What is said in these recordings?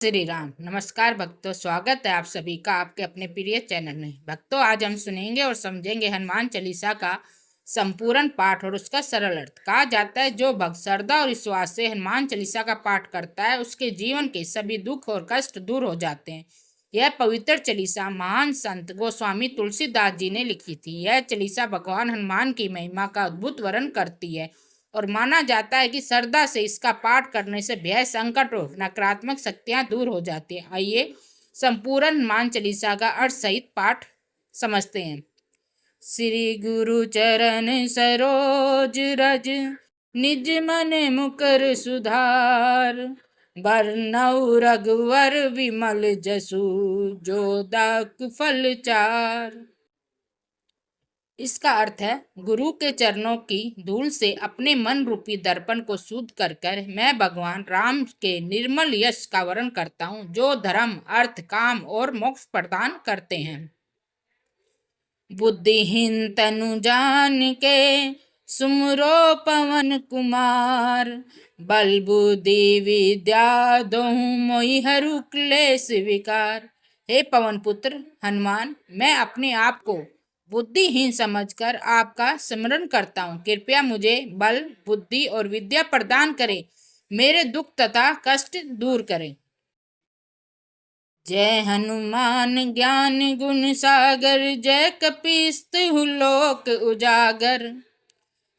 श्री राम। नमस्कार भक्तों, स्वागत है आप सभी का आपके अपने प्रिय चैनल में। भक्तों, आज हम सुनेंगे और समझेंगे हनुमान चालीसा का संपूर्ण पाठ और उसका सरल अर्थ। कहा जाता है जो भक्त श्रद्धा और विश्वास से हनुमान चालीसा का पाठ करता है उसके जीवन के सभी दुख और कष्ट दूर हो जाते हैं। यह पवित्र चालीसा महान संत गोस्वामी तुलसीदास जी ने लिखी थी। यह चालीसा भगवान हनुमान की महिमा का अद्भुत वर्णन करती है और माना जाता है कि श्रद्धा से इसका पाठ करने से भय, संकट और नकारात्मक शक्तियां दूर हो जाती है। आइए संपूर्ण हनुमान चालीसा का अर्थ सहित पाठ समझते हैं। श्री गुरु चरण सरोज रज, निज मन मुकर सुधार, बरनऊ रघुवर विमल जसु, जो दाक फल चार। इसका अर्थ है, गुरु के चरणों की धूल से अपने मन रूपी दर्पण को शुद्ध कर मैं भगवान राम के निर्मल यश का वर्ण करता हूँ, जो धर्म, अर्थ, काम और मोक्ष प्रदान करते हैं। बुद्धिहीन तनु जान के सुमरो पवन कुमार, बल बुद्धि विद्या दोहु मोहि हरु क्लेश विकार। हे पवन पुत्र हनुमान, मैं अपने आप को बुद्धिहीन समझकर आपका स्मरण करता हूँ। कृपया मुझे बल, बुद्धि और विद्या प्रदान करें, मेरे दुख तथा कष्ट दूर करें। जय हनुमान ज्ञान गुण सागर, जय कपीसतिहु लोक उजागर।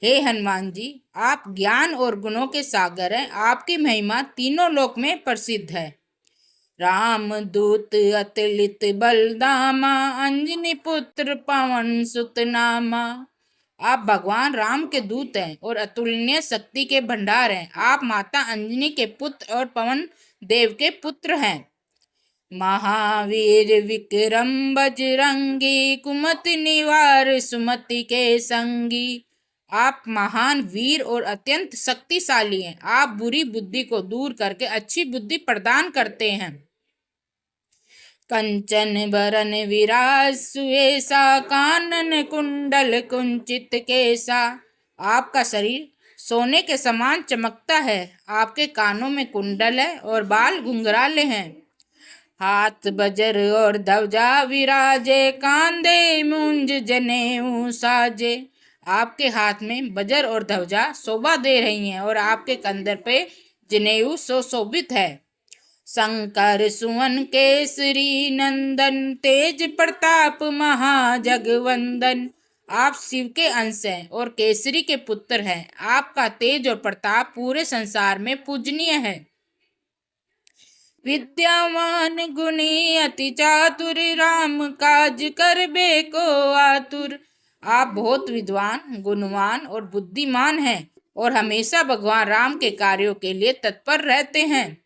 हे हनुमान जी, आप ज्ञान और गुणों के सागर हैं। आपकी महिमा तीनों लोक में प्रसिद्ध है। राम दूत अतुलित बलदामा, अंजनी पुत्र पवन सुत नामा। आप भगवान राम के दूत हैं और अतुलनीय शक्ति के भंडार हैं। आप माता अंजनी के पुत्र और पवन देव के पुत्र हैं। महावीर विक्रम बजरंगी, कुमति निवार सुमति के संगी। आप महान वीर और अत्यंत शक्तिशाली हैं। आप बुरी बुद्धि को दूर करके अच्छी बुद्धि प्रदान करते हैं। कंचन बरन विराज सुएसा, कानन कुंडल कुंचित केसा। आपका शरीर सोने के समान चमकता है। आपके कानों में कुंडल है और बाल घुंघराले हैं। हाथ बजर और ध्वजा विराजे, कांधे मूंज जनेऊ साजे। आपके हाथ में बजर और ध्वजा शोभा दे रही हैं और आपके कंधे पे जनेऊ सुशोभित है। शंकर सुवन केसरी नंदन, तेज प्रताप महाजगवंदन। आप शिव के अंश हैं और केसरी के पुत्र हैं। आपका तेज और प्रताप पूरे संसार में पूजनीय है। विद्यावान गुणी अति चातुर, राम काज करबे को आतुर। आप बहुत विद्वान, गुणवान और बुद्धिमान हैं और हमेशा भगवान राम के कार्यों के लिए तत्पर रहते हैं।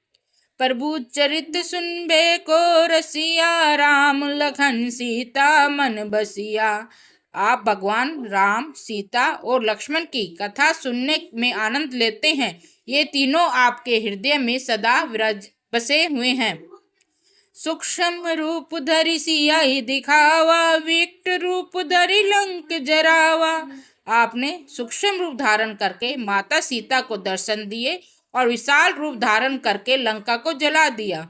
प्रभु चरित सुनबे को रसिया, राम लखन सीता मन बसिया। आप भगवान राम, सीता और लक्ष्मण की कथा सुनने में आनंद लेते हैं। ये तीनों आपके हृदय में सदा विराज बसे हुए हैं। सूक्ष्म रूप धरि सियाहि दिखावा, विकट रूप धरि लंक जरावा। आपने सूक्ष्म रूप धारण करके माता सीता को दर्शन दिए और विशाल रूप धारण करके लंका को जला दिया।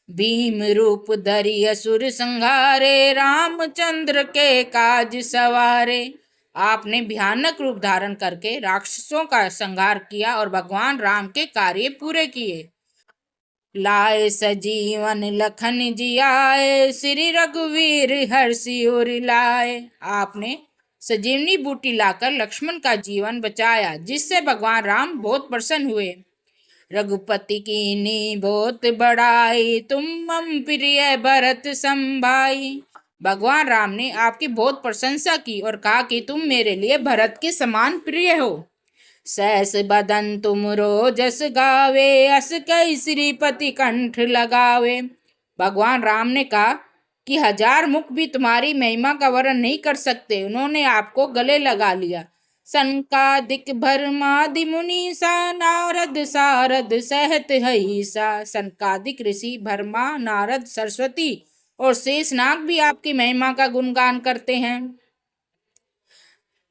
भीम रूप धरि असुर संहारे, रामचंद्र के काज सवारे। आपने भयानक रूप धारण करके राक्षसों का संहार किया और भगवान राम के कार्य पूरे किए। लाए सजीवन लखन जियाए, श्री रघुवीर हर्षि उर लाए। आपने सजीवनी बूटी लाकर लक्ष्मण का जीवन बचाया, जिससे भगवान राम बहुत प्रसन्न हुए। रघुपति कीन्ही बहुत बड़ाई, तुम मम प्रिय भरत संभाई। भगवान राम ने आपकी बहुत प्रशंसा की और कहा कि तुम मेरे लिए भरत के समान प्रिय हो। सहस बदन तुमरो जस गावे, अस कई श्रीपति कंठ लगावे। भगवान राम ने कहा कि 1000 मुख भी तुम्हारी महिमा का वर्णन नहीं कर सकते। उन्होंने आपको गले लगा लिया। सनकादिक भरमादि मुनीसा, नारद सारद सहत हईसा। सनकादिक ऋषि, भरमा, नारद, सरस्वती और शेषनाग भी आपकी महिमा का गुणगान करते हैं।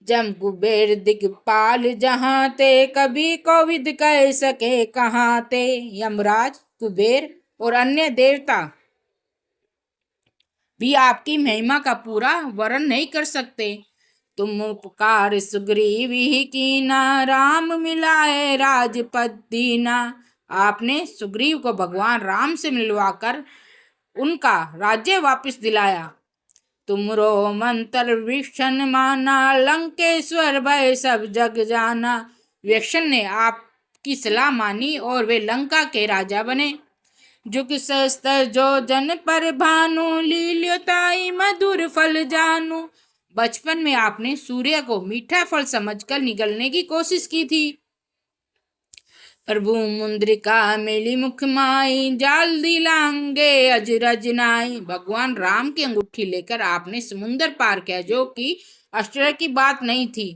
जम कुबेर दिगपाल जहाँ ते, कभी कोविद कह सके कहाँ ते। यमराज, कुबेर और अन्य देवता भी आपकी महिमा का पूरा वर्णन नहीं कर सकते। तुम उपकार सुग्रीव ही कीना, राम मिलाए राजपद दीना। आपने सुग्रीव को भगवान राम से मिलवाकर उनका राज्य वापस दिलाया। तुमरो मंत्र वीक्षण माना, लंकेश्वर भय सब जग जाना। वीक्षण ने आपकी सलाह मानी और वे लंका के राजा बने। जुग सहस्त्र जो जन पर भानु, लील्योताई मधुर फल जानू। बचपन में आपने सूर्य को मीठा फल समझकर निगलने की कोशिश की थी। प्रभु मुद्रिका मिली मुख माई, जाल दिलांगे अजरज नाई। भगवान राम की अंगूठी लेकर आपने समुद्र पार किया, जो कि आश्चर्य की बात नहीं थी।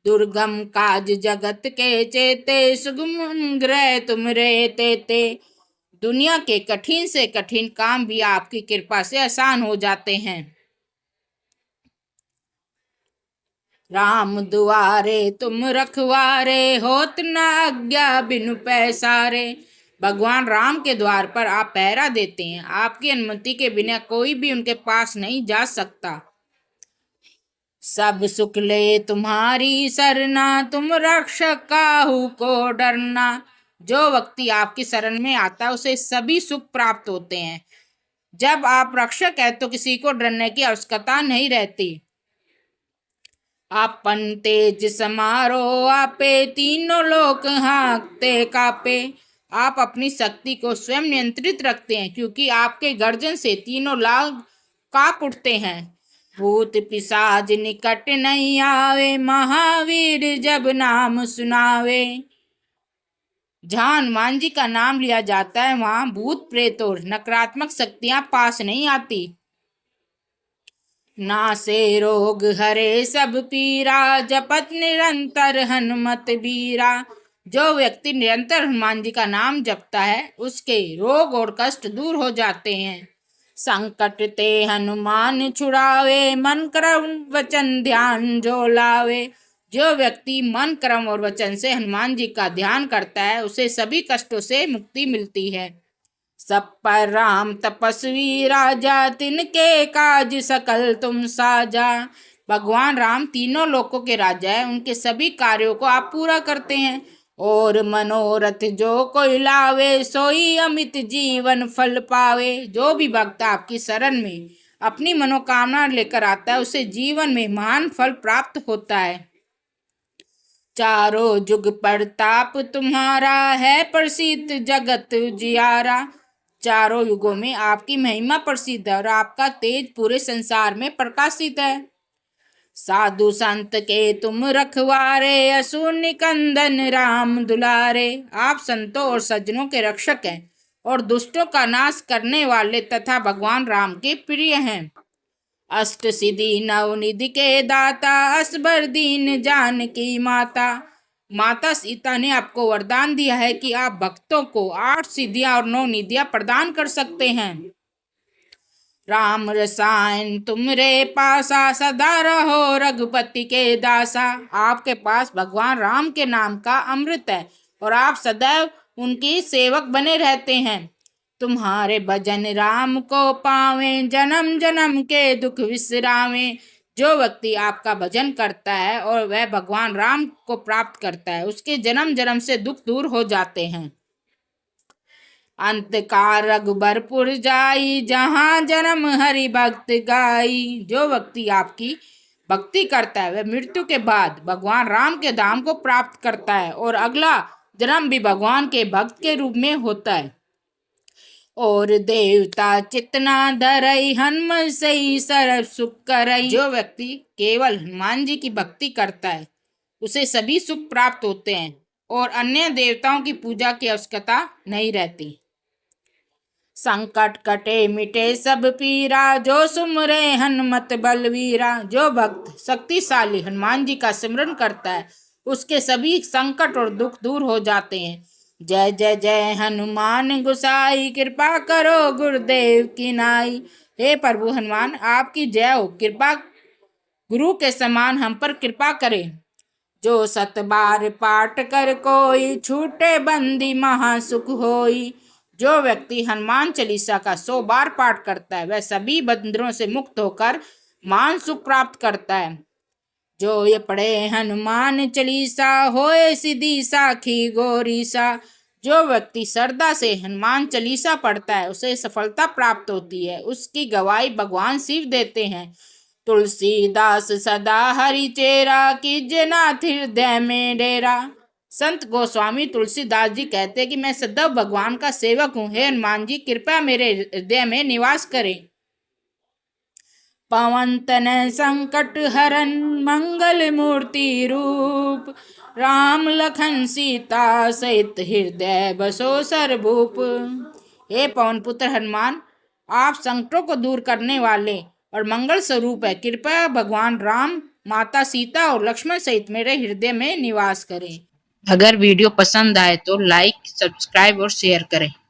दुर्गम काज जगत के चेते, सुगम ग्रह तुम रे तेते। दुनिया के कठिन से कठिन काम भी आपकी कृपा से आसान हो जाते हैं। राम दुआरे तुम रखवारे, होत न आज्ञा बिनु पैसारे। भगवान राम के द्वार पर आप पहरा देते हैं। आपकी अनुमति के बिना कोई भी उनके पास नहीं जा सकता। सब सुख ले तुम्हारी सरना, तुम रक्षक काहू को डरना। जो व्यक्ति आपकी शरण में आता है उसे सभी सुख प्राप्त होते हैं। जब आप रक्षक है तो किसी को डरने की आवश्यकता नहीं रहती। आपन तेज समारो आपे, तीनों लोक हाँकते कापे। आप अपनी शक्ति को स्वयं नियंत्रित रखते हैं, क्योंकि आपके गर्जन से तीनों लोग कांप उठते हैं। भूत पिशाच निकट नहीं आवे, महावीर जब नाम सुनावे। जहाँ हनुमान जी का नाम लिया जाता है वहाँ भूत प्रेत और नकारात्मक शक्तियाँ पास नहीं आती। नासे रोग हरे सब पीरा, जपत निरंतर हनुमत बीरा। जो व्यक्ति निरंतर हनुमान जी का नाम जपता है उसके रोग और कष्ट दूर हो जाते हैं। संकट ते हनुमान छुड़ावे, मन क्रम वचन ध्यान जो लावे। जो व्यक्ति मन कर्म और वचन से हनुमान जी का ध्यान करता है उसे सभी कष्टों से मुक्ति मिलती है। सब पर राम तपस्वी राजा, तिनके काज सकल तुम साजा। भगवान राम तीनों लोकों के राजा है, उनके सभी कार्यों को आप पूरा करते हैं। और मनोरथ जो कोई लावे, सोई अमित जीवन फल पावे। जो भी भक्त आपकी शरण में अपनी मनोकामना लेकर आता है उसे जीवन में महान फल प्राप्त होता है। चारों जुग प्रताप तुम्हारा है, प्रसिद्ध जगत उजियारा। चारों युगों में आपकी महिमा प्रसिद्ध है और आपका तेज पूरे संसार में प्रकाशित है। साधु संत के तुम रखवारे, असुर निकंदन राम दुलारे। आप संतों और सज्जनों के रक्षक हैं और दुष्टों का नाश करने वाले तथा भगवान राम के प्रिय हैं। अष्ट सिद्धि नवनिधि के दाता, असबर दीन जानकी माता। माता सीता ने आपको वरदान दिया है कि आप भक्तों को 8 सिद्धियां और 9 निधियां प्रदान कर सकते हैं। राम रसायन तुमरे पासा, सदा रहो रघुपति के दासा। आपके पास भगवान राम के नाम का अमृत है और आप सदैव उनकी सेवक बने रहते हैं। तुम्हारे भजन राम को पावे, जन्म जन्म के दुख विसरावे। जो व्यक्ति आपका भजन करता है और वह भगवान राम को प्राप्त करता है उसके जन्म जन्म से दुख दूर हो जाते हैं। अंत का रघुबरपुर जाई, जहाँ जन्म हरि भक्त गाई। जो व्यक्ति आपकी भक्ति करता है वह मृत्यु के बाद भगवान राम के धाम को प्राप्त करता है और अगला जन्म भी भगवान के भक्त के रूप में होता है। और देवता चितना धरई, हनुमत सही सर्व सुख करई। जो व्यक्ति केवल हनुमान जी की भक्ति करता है उसे सभी सुख प्राप्त होते हैं और अन्य देवताओं की पूजा की आवश्यकता नहीं रहती। संकट कटे मिटे सब पीरा, जो सुमरे हनुमत बलवीरा। जो भक्त शक्तिशाली हनुमान जी का सिमरन करता है उसके सभी संकट और दुख दूर हो जाते हैं। जय जय जय हनुमान गोसाई, कृपा करो गुरुदेव की नाई। हे प्रभु हनुमान आपकी जय हो, कृपा गुरु के समान हम पर कृपा करें। जो 7 बार पाठ कर कोई, छूटे बंदी महासुख होई। जो व्यक्ति हनुमान चालीसा का 100 बार पाठ करता है वह सभी बंधनों से मुक्त होकर मान सुख प्राप्त करता है। जो ये पढ़े हनुमान चालीसा होए सीधी साखी गोरीसा। जो व्यक्ति श्रद्धा से हनुमान चालीसा पढ़ता है उसे सफलता प्राप्त होती है। उसकी गवाही भगवान शिव देते हैं। तुलसीदास सदा हरि चेरा कीजे नाथ हृदय में डेरा। संत गोस्वामी तुलसीदास जी कहते हैं कि मैं सदैव भगवान का सेवक हूँ। हे हनुमान जी, कृपया मेरे हृदय में निवास करें। पवन तनय संकट हरन मंगल मूर्ति रूप। राम लखन सीता सहित हृदय बसो सर्वभूप। हे पवन पुत्र हनुमान, आप संकटों को दूर करने वाले और मंगल स्वरूप है। कृपया भगवान राम, माता सीता और लक्ष्मण सहित मेरे हृदय में निवास करें। अगर वीडियो पसंद आए तो लाइक, सब्सक्राइब और शेयर करें।